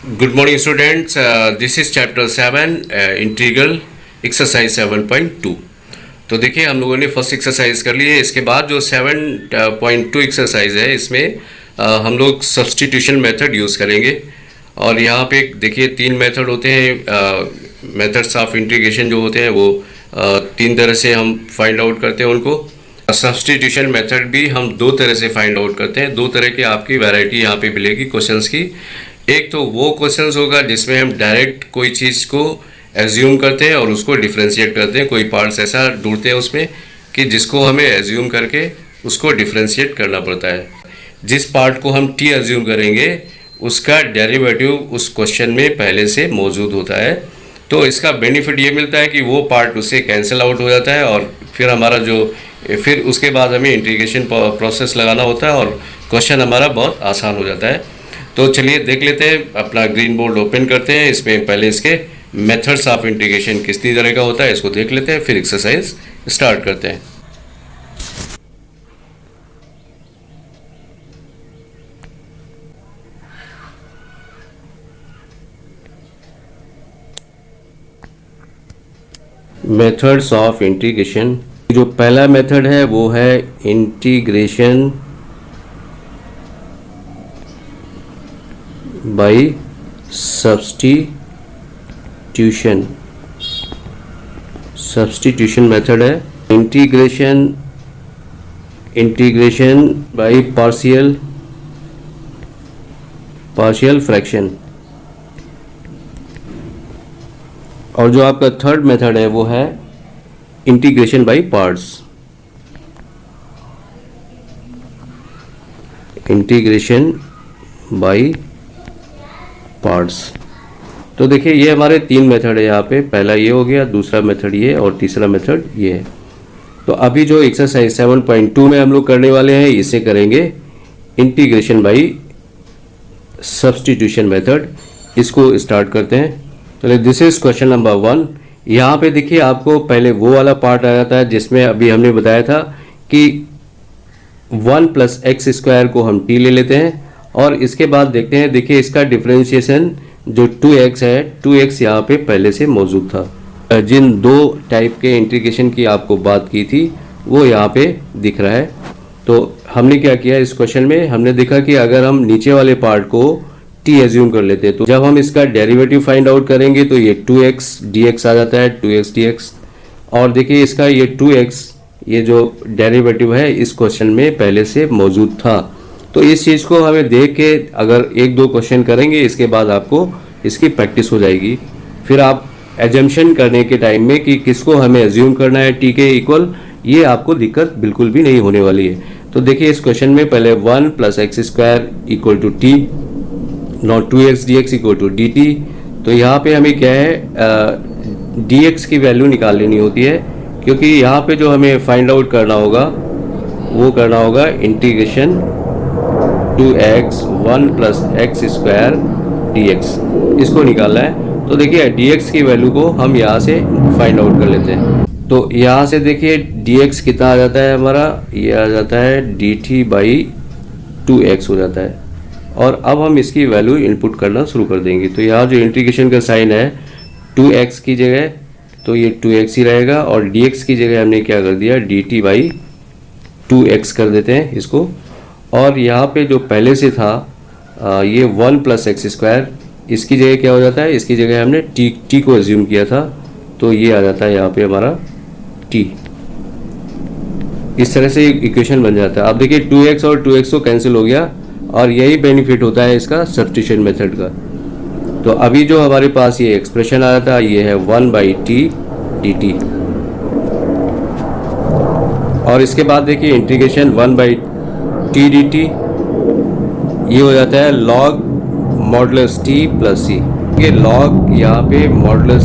Good morning, students. This is chapter 7, integral exercise 7.2. तो देखिए हम लोगों ने फर्स्ट एक्सरसाइज कर ली है। इसके बाद जो 7.2 एक्सरसाइज है इसमें हम लोग सब्सटीट्यूशन मेथड यूज़ करेंगे। और यहाँ पे देखिए तीन मेथड होते हैं। मेथड्स ऑफ इंटीग्रेशन जो होते हैं वो तीन तरह से हम फाइंड आउट करते हैं उनको। सब्सटीट्यूशन मेथड भी हम दो तरह से फाइंड आउट करते हैं। दो तरह की आपकी वैरायटी यहाँ पे मिलेगी क्वेश्चंस की। एक तो वो क्वेश्चंस होगा जिसमें हम डायरेक्ट कोई चीज़ को एज्यूम करते हैं और उसको डिफ्रेंशिएट करते हैं। कोई पार्ट्स ऐसा ढूंढते हैं उसमें कि जिसको हमें एज्यूम करके उसको डिफ्रेंशिएट करना पड़ता है। जिस पार्ट को हम टी एज्यूम करेंगे उसका डेरिवेटिव उस क्वेश्चन में पहले से मौजूद होता है। तो इसका बेनिफिट ये मिलता है कि वो पार्ट उससे कैंसिल आउट हो जाता है और फिर उसके बाद हमें इंटीग्रेशन प्रोसेस लगाना होता है और क्वेश्चन हमारा बहुत आसान हो जाता है। तो चलिए देख लेते हैं। अपना ग्रीन बोर्ड ओपन करते हैं। इसमें पहले इसके मेथड्स ऑफ इंटीग्रेशन कितनी तरह का होता है इसको देख लेते हैं, फिर एक्सरसाइज स्टार्ट करते हैं। मेथड्स ऑफ इंटीग्रेशन, जो पहला मेथड है वो है इंटीग्रेशन बाय सब्स्टिट्यूशन मेथड है। Integration by partial fraction. और जो आपका थर्ड मेथड है वो है integration by parts. Integration by parts. तो देखिए ये हमारे तीन मेथड है यहाँ पे। पहला ये हो गया, दूसरा मेथड ये और तीसरा मेथड ये है। तो अभी जो एक्सरसाइज 7.2 में हम लोग करने वाले हैं इसे करेंगे इंटीग्रेशन बाय सब्स्टिट्यूशन मेथड। इसको स्टार्ट करते हैं। चलिए दिस इज क्वेश्चन नंबर 1। यहाँ पे देखिए आपको पहले वो वाला पार्ट आ जाता है जिसमें अभी हमने बताया था कि 1 + x² को हम t ले लेते हैं और इसके बाद देखते हैं। देखिए इसका डिफरेंशिएशन जो 2x है, 2x यहाँ पे पहले से मौजूद था। जिन दो टाइप के इंटीग्रेशन की आपको बात की थी वो यहाँ पे दिख रहा है। तो हमने क्या किया इस क्वेश्चन में, हमने देखा कि अगर हम नीचे वाले पार्ट को t एज्यूम कर लेते हैं तो जब हम इसका डेरिवेटिव फाइंड आउट करेंगे तो ये 2x dx आ जाता है, 2x dx। और देखिए इसका ये 2x ये जो डेरिवेटिव है इस क्वेश्चन में पहले से मौजूद था। तो इस चीज़ को हमें देख के अगर एक दो क्वेश्चन करेंगे इसके बाद आपको इसकी प्रैक्टिस हो जाएगी। फिर आप एजम्पशन करने के टाइम में कि किसको हमें एज्यूम करना है t के इक्वल, ये आपको दिक्कत बिल्कुल भी नहीं होने वाली है। तो देखिए इस क्वेश्चन में पहले 1 + x² = t, not 2x dx = dt। तो यहाँ पे हमें क्या है dx की वैल्यू निकाल लेनी होती है, क्योंकि यहाँ पे जो हमें फाइंड आउट करना होगा वो करना होगा इंटीग्रेशन 2x 1 + x² dx, इसको निकालना है। तो देखिए dx की वैल्यू को हम यहाँ से फाइंड आउट कर लेते हैं। तो यहाँ से देखिए dx कितना आ जाता है हमारा, ये आ जाता है dt/2x हो जाता है। और अब हम इसकी वैल्यू इनपुट करना शुरू कर देंगे। तो यहाँ जो इंटीग्रेशन का साइन है 2x की जगह तो ये 2x ही रहेगा और dx की जगह हमने क्या कर दिया dt/2x कर देते हैं इसको। और यहाँ पे जो पहले से था ये 1 + x², इसकी जगह क्या हो जाता है, इसकी जगह हमने t को एज्यूम किया था तो ये आ जाता है यहाँ पे हमारा t। इस तरह से इक्वेशन बन जाता है। अब देखिए 2x और 2x तो कैंसिल हो गया और यही बेनिफिट होता है इसका सब्स्टिट्यूशन मेथड का। तो अभी जो हमारे पास ये एक्सप्रेशन आया था ये है 1/t dt। और इसके बाद देखिए इंटीग्रेशन 1/t dt ये हो जाता है log मॉडुलस t + c। ये log यहाँ पे मॉडुलस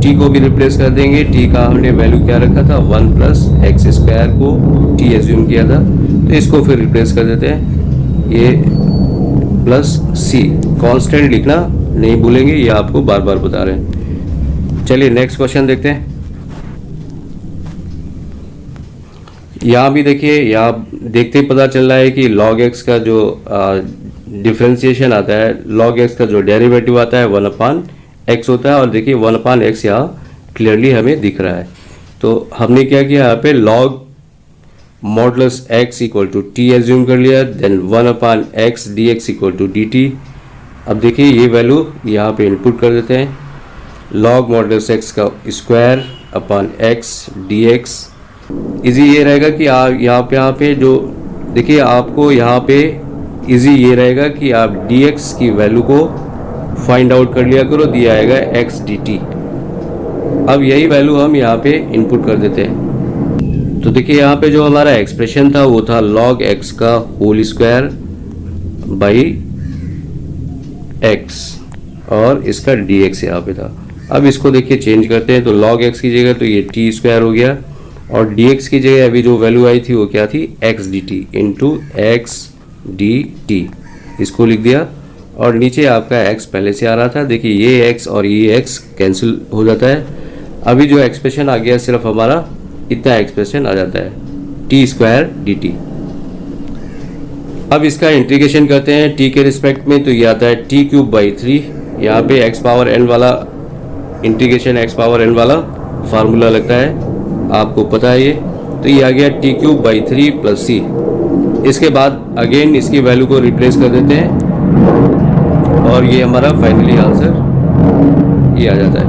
t को भी रिप्लेस कर देंगे। t का हमने वैल्यू क्या रखा था 1 + x² को t एज्यूम किया था, तो इसको फिर रिप्लेस कर देते हैं। ये +c कांस्टेंट लिखना नहीं भूलेंगे, ये आपको बार बार बता रहे हैं। चलिए नेक्स्ट क्वेश्चन देखते हैं। यहाँ भी देखिए, यहाँ देखते ही पता चल रहा है कि log x का जो डिफरेंशिएशन आता है, log x का जो डेरिवेटिव आता है 1/x होता है, और देखिए 1/x यहाँ क्लियरली हमें दिख रहा है। तो हमने क्या किया, यहाँ पे log modulus x equal to t assume कर लिया, then 1/x dx equal to dt। अब देखिए ये वैल्यू यहाँ पे इनपुट कर देते हैं, log मॉडुलस x का square upon x dx easy ये रहेगा कि आप यहाँ पे जो देखिए आपको यहाँ पे इजी ये रहेगा कि आप dx की वैल्यू को फाइंड आउट कर लिया करो, दिया आएगा x dt। अब यही वैल्यू हम यहाँ पे इनपुट कर देते हैं। तो देखिए यहाँ पे जो हमारा एक्सप्रेशन था वो था log x का होल स्क्वायर बाई x, और इसका dx यहाँ पे था। अब इसको देखिए चेंज करते हैं, तो log x की जगह तो ये t स्क्वायर हो गया, और dx की जगह अभी जो वैल्यू आई थी वो क्या थी, x dt into x dt, इसको लिख दिया। और नीचे आपका x पहले से आ रहा था, देखिए ये x और ये x कैंसिल हो जाता है। अभी जो एक्सप्रेशन आ गया सिर्फ हमारा इतना एक्सप्रेशन आ जाता है, t स्क्वायर dt। अब इसका इंटीग्रेशन करते हैं t के रिस्पेक्ट में, तो ये आता है t क्यूब बाई 3। यहाँ पे x पावर n वाला इंटीग्रेशन x पावर n वाला फार्मूला लगता है, आपको पता है ये। तो ये आ गया t cube by 3 plus c। इसके बाद अगेन इसकी वैल्यू को रिप्लेस कर देते हैं, और ये हमारा फाइनली आंसर ये आ जाता है।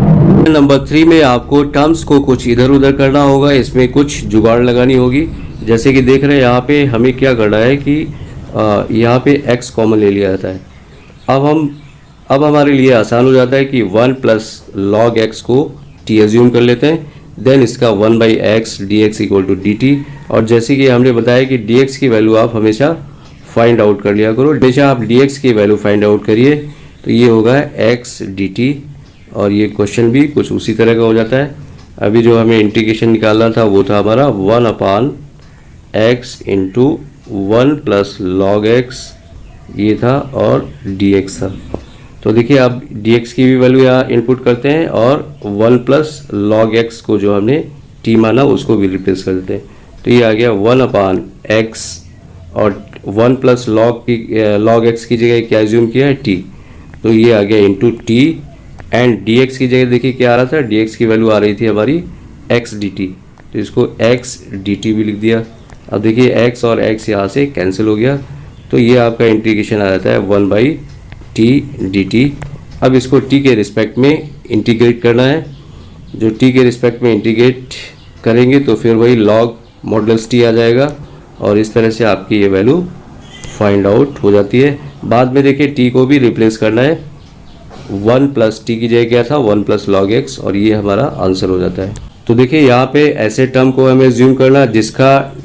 नंबर 3 में आपको टर्म्स को कुछ इधर उधर करना होगा, इसमें कुछ जुगाड़ लगानी होगी। जैसे कि देख रहे हैं यहाँ पे हमें क्या करना है कि यहाँ पे x कॉमन ले लिया जाता है। अब हमारे लिए आसान हो जाता है कि 1 प्लस log x को t एज्यूम कर लेते हैं, देन इसका 1/x dx equal to dt। और जैसे कि हमने बताया कि dx की वैल्यू आप हमेशा फाइंड आउट कर लिया करो, हमेशा आप dx की वैल्यू फाइंड आउट करिए, तो ये होगा x dt। और ये क्वेश्चन भी कुछ उसी तरह का हो जाता है। अभी जो हमें इंटीग्रेशन निकालना था वो था हमारा 1/x into 1 plus log x ये था, और dx था। तो देखिए अब dx की भी वैल्यू यहाँ इनपुट करते हैं, और 1 प्लस log x को जो हमने t माना उसको भी रिप्लेस कर देते हैं। तो ये आ गया 1/x, और 1 प्लस log x की जगह क्या एज्यूम किया है, t। तो ये आ गया इंटू t, एंड dx की जगह देखिए क्या आ रहा था, dx की वैल्यू आ रही थी हमारी x dt, तो इसको x dt भी लिख दिया। अब देखिए x और x यहाँ से कैंसिल हो गया, तो ये आपका इंटीग्रेशन आ जाता है 1/t dt। अब इसको t के रिस्पेक्ट में इंटीग्रेट करना है। जो t के रिस्पेक्ट में इंटीग्रेट करेंगे तो फिर वही log मॉडुलस t आ जाएगा, और इस तरह से आपकी ये वैल्यू फाइंड आउट हो जाती है। बाद में देखिए t को भी रिप्लेस करना है, 1 प्लस t की जगह क्या था, 1 प्लस log x, और ये हमारा आंसर हो जाता है। तो देखिए यहाँ पे ऐसे टर्म को हमें एज्यूम करना जिसका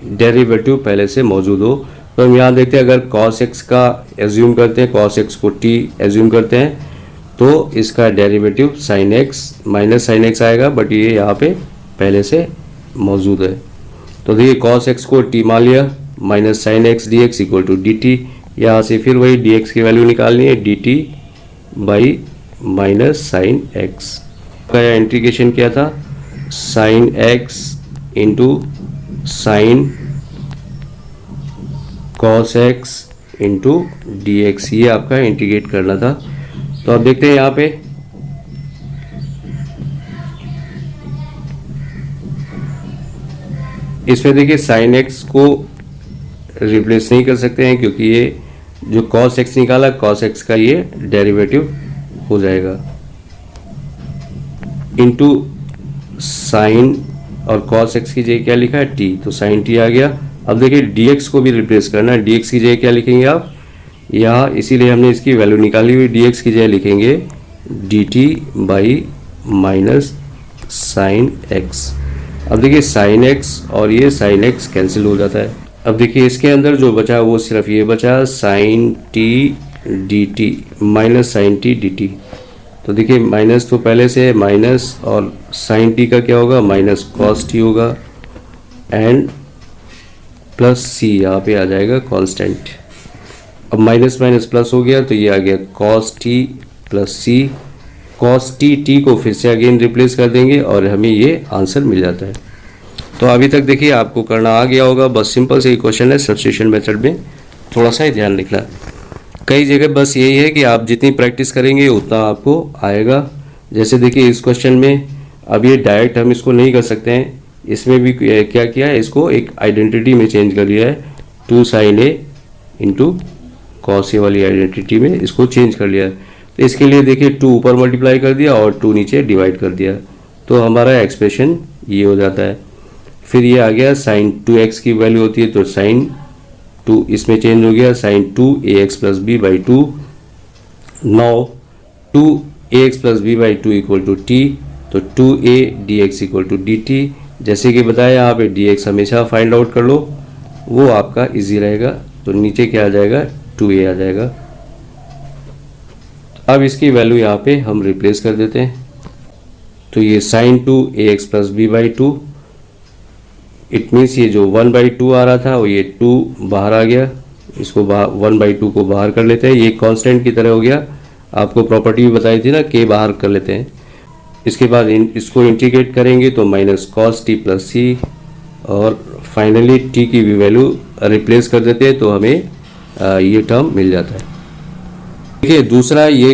डेरिवेटिव पहले से मौजूद हो। तो हम यहाँ देखते हैं, अगर cos x का एज्यूम करते हैं, cos x को t एज्यूम करते हैं, तो इसका derivative sin x minus sin x आएगा, बट ये यहाँ पे पहले से मौजूद है। तो देखिए cos x को t मान लिया, minus sin x dx equal to dt। यहाँ से फिर वही dx की वैल्यू निकालनी है, dt by minus sine x का यह इंटीग्रेशन क्या था, sin x into sine cos x into dx, ये आपका इंटीग्रेट करना था। तो अब देखते हैं यहाँ पे इसमें देखिए sin x को रिप्लेस नहीं कर सकते हैं, क्योंकि ये जो cos x निकाला, cos x का ये डेरिवेटिव हो जाएगा, इंटू साइन, और cos x की जगह क्या लिखा है, t, तो sin t आ गया। अब देखिए dx को भी रिप्लेस करना है, dx की जगह क्या लिखेंगे आप यहाँ, इसीलिए हमने इसकी वैल्यू निकाली हुई, dx की जगह लिखेंगे dt by minus sine x। अब देखिए साइन x और ये साइन x कैंसिल हो जाता है। अब देखिए इसके अंदर जो बचा वो सिर्फ ये बचा, sine t dt minus sine t dt। तो देखिए माइनस तो पहले से है, माइनस, और साइन t का क्या होगा, माइनस कॉस t होगा, एंड प्लस c यहाँ पे आ जाएगा कांस्टेंट। अब माइनस माइनस प्लस हो गया, तो ये आ गया cos t plus c। cos t को फिर से अगेन रिप्लेस कर देंगे, और हमें ये आंसर मिल जाता है। तो अभी तक देखिए आपको करना आ गया होगा, बस सिंपल से ही क्वेश्चन है, सब्स्टिट्यूशन मेथड में थोड़ा सा ही ध्यान रखना। कई जगह बस यही है कि आप जितनी प्रैक्टिस करेंगे उतना आपको आएगा। जैसे देखिए इस क्वेश्चन में अब ये डायरेक्ट हम इसको नहीं कर सकते हैं, इसमें भी क्या किया है, इसको एक आइडेंटिटी में चेंज कर लिया है, 2 sin a into cos A वाली आइडेंटिटी में इसको चेंज कर लिया है। तो इसके लिए देखिए 2 ऊपर मल्टीप्लाई कर दिया और 2 नीचे डिवाइड कर दिया, तो हमारा एक्सप्रेशन ये हो जाता है। फिर ये आ गया sin 2x की वैल्यू होती है तो sin 2 इसमें चेंज हो गया, sin 2ax plus b by 2। Now 2ax plus b by 2 equal to T, तो 2a dx equal to dt। जैसे कि बताया यहाँ पे dx हमेशा फाइंड आउट कर लो, वो आपका इजी रहेगा। तो नीचे क्या आ जाएगा, 2a आ जाएगा। अब इसकी वैल्यू यहाँ पे हम रिप्लेस कर देते हैं, तो ये sin 2ax plus b by 2, it means ये जो 1/2 आ रहा था वो ये 2 बाहर आ गया, इसको 1/2 को बाहर कर लेते हैं, ये कांस्टेंट की तरह हो गया। आपको प्रॉपर्टी भी बताई थी ना, के बाहर कर लेते हैं। इसके बाद इसको इंटीग्रेट करेंगे तो माइनस कॉस टी प्लस सी, और फाइनली टी की भी वैल्यू रिप्लेस कर देते हैं तो हमें ये टर्म मिल जाता है। देखिए दूसरा, ये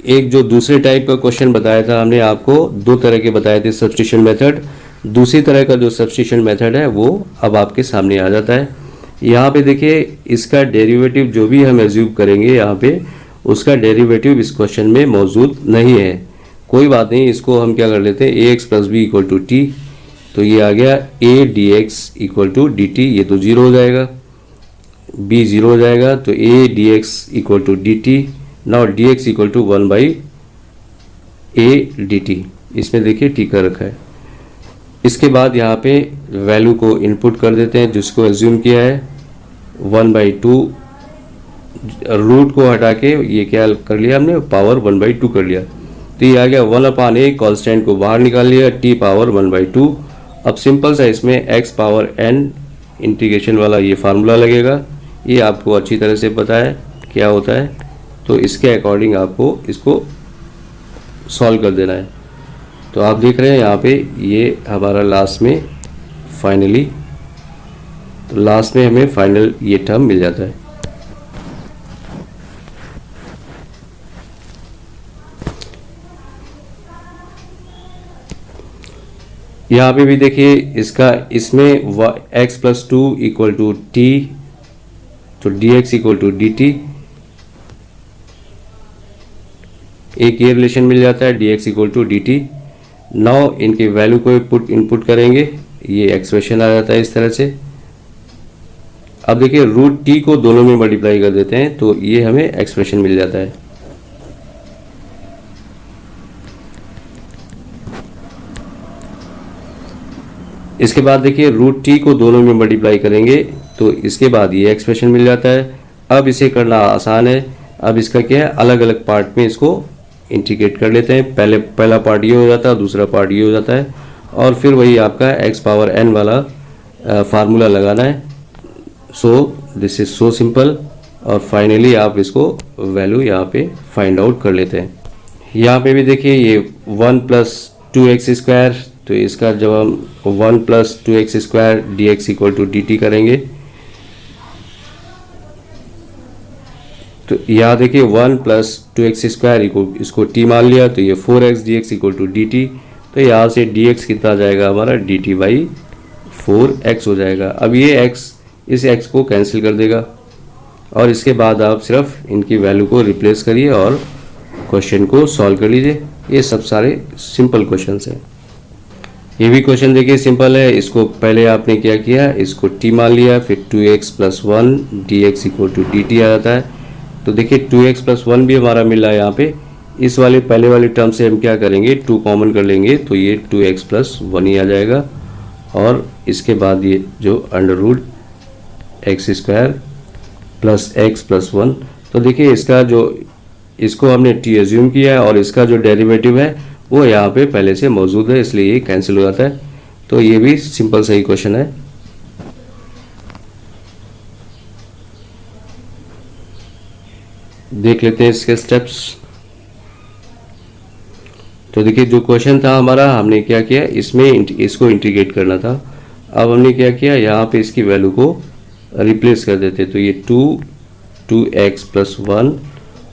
एक जो दूसरे टाइप का क्वेश्चन बताया था हमने आपको, 2 तरह के बताए थे सब्स्टिट्यूशन मेथड। दूसरी तरह का जो सब्स्टिट्यूशन मेथड है वो अब आपके सामने आ जाता है। यहाँ पे देखिए इसका डेरिवेटिव जो भी हम एज्यूम करेंगे यहाँ पे, उसका डेरिवेटिव इस क्वेश्चन में मौजूद नहीं है। कोई बात नहीं, इसको हम क्या कर लेते हैं, A X plus B equal to T, तो ये आ गया A D x equal to D T, ये तो 0 हो जाएगा, बी 0 हो जाएगा, तो a D x equal to D t. Now d x equal to 1 by a d t, इसमें देखिए टी कर रखा है। इसके बाद यहाँ पे वैल्यू को इनपुट कर देते हैं, जिसको एज्यूम किया है 1/2, रूट को हटा के ये क्या कर लिया हमने, पावर 1/2 कर लिया, तो ये आ गया 1/a, कांस्टेंट को बाहर निकाल लिया, t पावर 1/2। अब सिंपल सा इसमें x पावर n इंटीग्रेशन वाला ये फार्मूला लगेगा, ये आपको अच्छी तरह से पता है क्या होता है, तो इसके अकॉर्डिंग आपको इसको सॉल्व कर देना है। तो आप देख रहे हैं यहाँ पे ये हमारा लास्ट में फाइनली, तो लास्ट में हमें फाइनल ये टर्म मिल जाता है। यहाँ पे भी देखिए इसका, इसमें x plus 2 equal to T, तो dx equal to D t, एक ये रिलेशन मिल जाता है, dx equal to D t. Now इनकी वैल्यू को इनपुट करेंगे, ये एक्सप्रेशन आ जाता है इस तरह से। अब देखिए रूट टी को दोनों में मल्टीप्लाई कर देते हैं तो ये हमें एक्सप्रेशन मिल जाता है। इसके बाद देखिए रूट टी को दोनों में मल्टीप्लाई करेंगे तो इसके बाद ये एक्सप्रेशन मिल जाता है। अब इसे करना आसान है, अब इसका क्या है, अलग अलग पार्ट में इसको इंटीग्रेट कर लेते हैं। पहला पार्ट ये हो जाता है, दूसरा पार्ट ये हो जाता है, और फिर वही आपका x पावर n वाला फार्मूला लगाना है। So this is so simple, और फाइनली आप इसको वैल्यू यहाँ पे फाइंड आउट कर लेते हैं। यहाँ पे भी देखिए ये 1 प्लस 2x स्क्वायर, तो इसका जब हम 1 plus 2x square d x equal to D t करेंगे, तो यहाँ देखिए 1 प्लस 2x स्क्वायर इसको t मान लिया, तो ये 4x dx equal to D t, तो यहाँ से dx कितना आ जाएगा हमारा, डी टी बाई 4x हो जाएगा। अब ये x इस x को कैंसिल कर देगा, और इसके बाद आप सिर्फ इनकी वैल्यू को रिप्लेस करिए और क्वेश्चन को सॉल्व कर लीजिए। ये सब सारे सिंपल क्वेश्चंस हैं। ये भी क्वेश्चन देखिए सिंपल है, इसको पहले आपने क्या किया, इसको t मान लिया, फिर 2x plus 1 dx equal to D T आ जाता है। तो देखिए 2x प्लस 1 भी हमारा मिल रहा है यहाँ पे, इस वाले पहले वाले टर्म से हम क्या करेंगे, 2 कॉमन कर लेंगे, तो ये 2x प्लस 1 ही आ जाएगा, और इसके बाद ये जो under root x square plus x plus 1, तो देखिए इसका जो, इसको हमने t एज्यूम किया है, और इसका जो डेरिवेटिव है वो यहाँ पे पहले से मौजूद है, इसलिए ये कैंसिल हो जाता है। तो ये भी सिंपल सही क्वेश्चन है। देख लेते हैं इसके स्टेप्स। तो देखिए जो क्वेश्चन था हमारा, हमने क्या किया, इसमें इसको इंटीग्रेट करना था। अब हमने क्या किया, यहाँ पे इसकी वैल्यू को रिप्लेस कर देते, तो ये 2 2x प्लस 1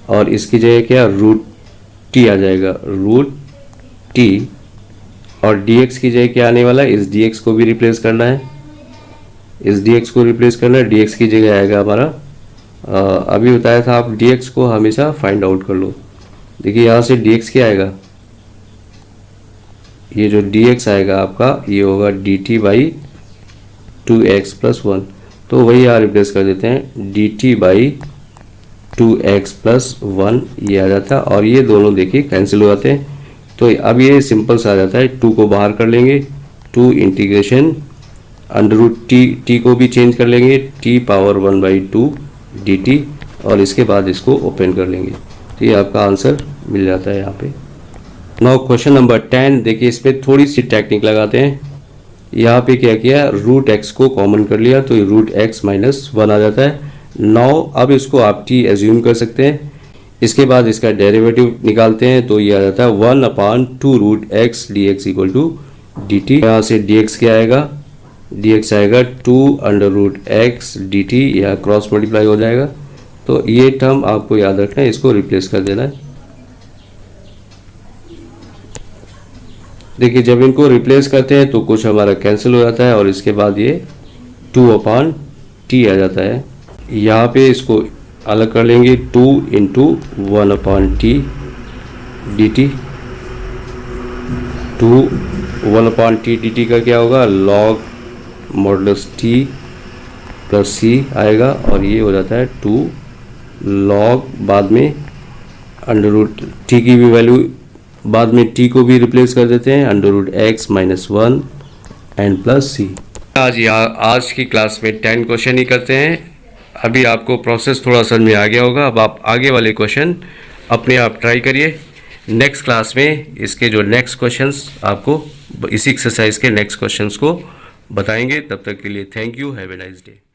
और इसकी जगह क्या रूट टी आ जाएगा, रूट टी, और dx की जगह क्या आने वाला है, इस dx को भी रिप्लेस करना है, इस dx को रिप्लेस करना है, dx की जगह आएगा हमारा अभी बताया था आप dx को हमेशा फाइंड आउट कर लो। देखिए यहाँ से dx क्या आएगा, ये जो dx आएगा आपका ये होगा dt बाई 2x प्लस 1, तो वही यहाँ रिप्लेस कर देते हैं, dt बाई 2x प्लस 1 ये आ जाता है, और ये दोनों देखिए कैंसिल हो जाते हैं। तो अब ये सिंपल सा आ जाता है, 2 को बाहर कर लेंगे, 2 इंटीग्रेशन अंडर रूट टी को भी चेंज कर लेंगे, t पावर 1/2 dt, और इसके बाद इसको ओपन कर लेंगे, तो ये आपका आंसर मिल जाता है यहाँ पे। नाउ क्वेश्चन नंबर 10, देखिए इसमें थोड़ी सी टेक्निक लगाते हैं। यहाँ पे क्या किया, रूट x को कॉमन कर लिया, तो ये रूट x माइनस 1 आ जाता है। नाउ अब इसको आप t एज्यूम कर सकते हैं, इसके बाद इसका डेरिवेटिव निकालते हैं, तो ये आ जाता है 1/2 root x dx equal to dt। यहाँ से dx क्या आएगा, dx आएगा 2 अंडर रूट x dt, या क्रॉस मल्टीप्लाई हो जाएगा, तो ये टर्म आपको याद रखना है, इसको रिप्लेस कर देना है। देखिए जब इनको रिप्लेस करते हैं तो कुछ हमारा कैंसिल हो जाता है, और इसके बाद ये 2/t आ जाता है। यहाँ पे इसको अलग कर लेंगे, 2 into 1/t dt, 2 1/t dt का क्या होगा, log modulus t plus c आएगा, और ये हो जाता है 2 लॉग, बाद में अंडर रूट t की भी वैल्यू, बाद में t को भी रिप्लेस कर देते हैं, under root x minus 1 and plus c। आज की क्लास में 10 क्वेश्चन ही करते हैं। अभी आपको प्रोसेस थोड़ा समझ में आ गया होगा, अब आप आगे वाले क्वेश्चन अपने आप ट्राई करिए। नेक्स्ट क्लास में इसके जो नेक्स्ट क्वेश्चंस आपको इसी एक्सरसाइज के नेक्स्ट क्वेश्चंस को बताएंगे। तब तक के लिए thank you, have a nice day.